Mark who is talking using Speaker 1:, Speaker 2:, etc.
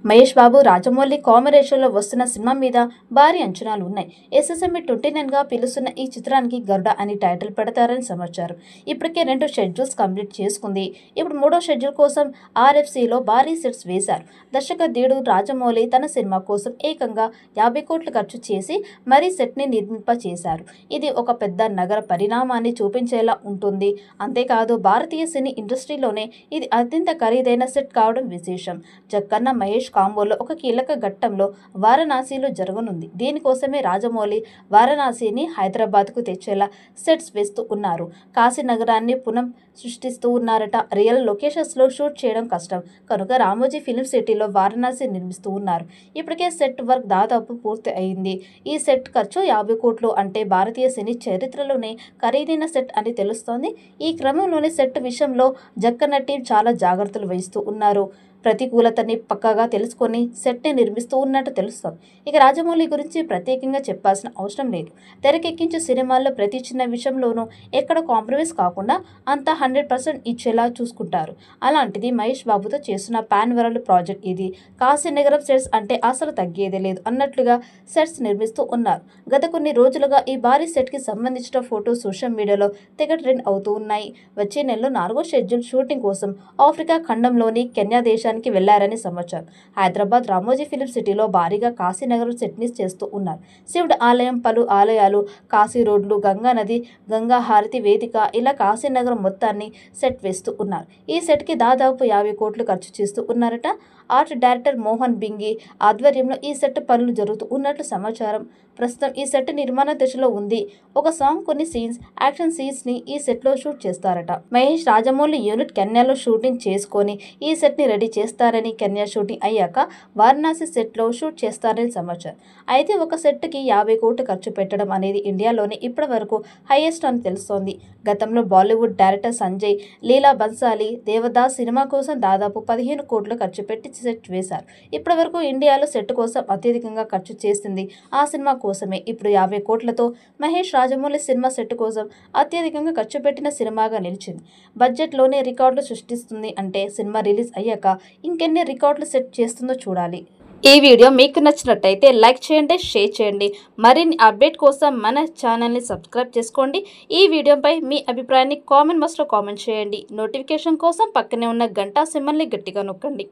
Speaker 1: మహేష్ బాబు రాజమౌళి కాంబినేషన్లో వస్తున్న సినిమా మీద భారీ అంచనాలు ఉన్నాయి. SSME 29గా పిలుస్తున్న ఈ చిత్రానికి గరుడ అని టైటిల్ పెడతారని సమాచారం. ఇప్పటికే 2 షెడ్యూల్స్ కంప్లీట్ చేసుకుంది. ఇప్పుడు 3వ షెడ్యూల్ కోసం RFCలో భారీ సెట్స్ వేశారు. దర్శకధీరుడు రాజమౌళి తన సినిమా కోసం ఏకంగా 50 కోట్లు ఖర్చు చేసి మరీ సెట్ని నిర్మింపచేశారు. ఇది ఒక పెద్ద నగర పరిణామాన్ని చూపించేలా ఉంటుంది. అంతేకాదు భారతీయ సినీ ఇండస్ట్రీలోనే ఇది అత్యంత ఖరీదైన సెట్ కావడం విశేషం. జక్కన్న మహేష్ కాంబోలో ఒక కీలక ఘట్టంలో వారణాసిలో జరగనుంది. దీనికోసమే రాజమౌళి వారణాసిని హైదరాబాద్కు తెచ్చేలా సెట్స్ వేస్తూ ఉన్నారు. కాశీ నగరాన్ని పునః సృష్టిస్తూ ఉన్నారట. రియల్ లొకేషన్స్లో షూట్ చేయడం కష్టం కనుక రామోజీ ఫిల్మ్ సిటీలో వారణాసి నిర్మిస్తూ ఉన్నారు. ఇప్పటికే సెట్ వర్క్ దాదాపు పూర్తి అయింది. ఈ సెట్ ఖర్చు 50 కోట్లు అంటే భారతీయ సినీ చరిత్రలోనే ఖరీదైన సెట్ అని తెలుస్తోంది. ఈ క్రమంలోనే సెట్ విషయంలో జక్కన్న టీం చాలా జాగ్రత్తలు వహిస్తూ ఉన్నారు. ప్రతికూలతని పక్కాగా తెలుసుకొని సెట్ని నిర్మిస్తూ ఉన్నట్టు తెలుస్తోంది. ఇక రాజమౌళి గురించి ప్రత్యేకంగా చెప్పాల్సిన అవసరం లేదు. తెరకెక్కించే సినిమాల్లో ప్రతి చిన్న విషయంలోనూ ఎక్కడ కాంప్రమైజ్ కాకుండా అంతా 100% ఇచ్చేలా చూసుకుంటారు. అలాంటిది మహేష్ బాబుతో చేస్తున్న పాన్ వరల్డ్ ప్రాజెక్ట్ ఇది. కాశీనగరం సెట్స్ అంటే అసలు తగ్గేదే లేదు అన్నట్లుగా సెట్స్ నిర్మిస్తూ ఉన్నారు. గత కొన్ని రోజులుగా ఈ భారీ సెట్కి సంబంధించిన ఫోటోస్ సోషల్ మీడియాలో తెగ ట్రెండ్ అవుతూ ఉన్నాయి. వచ్చే నెలలో 4వ షెడ్యూల్ షూటింగ్ కోసం ఆఫ్రికా ఖండంలోని కెన్యా దేశానికి వెళ్లారని సమాచారం. హైదరాబాద్ రామోజీ ఫిల్మ్ సిటీలో భారీగా కాశీనగరం సెట్ని చేస్తూ ఉన్నారు. శివుడి ఆలయం, పలు ఆలయాలు, కాశీ రోడ్లు, గంగా నది, గంగా హారతి వేదిక ఇలా కాశీనగరం మొత్తాన్ని సెట్ వేస్తూ ఉన్నారు. ఈ సెట్కి దాదాపు 50 కోట్లు ఖర్చు చేస్తూ ఉన్నారట. ఆర్ట్ డైరెక్టర్ మోహన్ బింగి ఆధ్వర్యంలో ఈ సెట్ పనులు జరుగుతూ ఉన్నట్లు సమాచారం. ప్రస్తుతం ఈ సెట్ నిర్మాణ దశలో ఉంది. ఒక సాంగ్, కొన్ని సీన్స్, యాక్షన్ సీన్స్ ని ఈ సెట్ లో షూట్ చేస్తారట. మహేష్ రాజమౌళి యూనిట్ కెన్యాలో షూటింగ్ చేసుకొని ఈ సెట్ ని రెడీ చేస్తారని, కెన్యా షూటింగ్ అయ్యాక వారణాసి సెట్ లో షూట్ చేస్తారని సమాచారం. అయితే ఒక సెట్ కి 50 కోట్లు ఖర్చు పెట్టడం అనేది ఇండియాలోనే ఇప్పటి వరకు హైయెస్ట్ అని తెలుస్తోంది. గతంలో బాలీవుడ్ డైరెక్టర్ సంజయ్ లీలా బన్సాలి దేవదాస్ సినిమా కోసం దాదాపు 15 కోట్లు ఖర్చు పెట్టి సెట్ వేశారు. ఇప్పటి వరకు ఇండియాలో సెట్ కోసం అత్యధికంగా ఖర్చు చేసింది ఆ సినిమా కోసమే. ఇప్పుడు 50 కోట్లతో మహేష్ రాజమౌళి సినిమా సెట్ కోసం అత్యధికంగా ఖర్చు పెట్టిన సినిమాగా నిలిచింది. బడ్జెట్లోనే రికార్డులు సృష్టిస్తుంది అంటే సినిమా రిలీజ్ అయ్యాక ఇంకెన్ని రికార్డులు సెట్ చేస్తుందో చూడాలి. ఈ వీడియో మీకు నచ్చినట్టయితే లైక్ చేయండి, షేర్ చేయండి. మరిన్ని అప్డేట్ కోసం మన ఛానల్ని సబ్స్క్రైబ్ చేసుకోండి. ఈ వీడియోపై మీ అభిప్రాయాన్ని కామెంట్ బాక్స్లో కామెంట్ చేయండి. నోటిఫికేషన్ కోసం పక్కనే ఉన్న గంట సింబల్ని గట్టిగా నొక్కండి.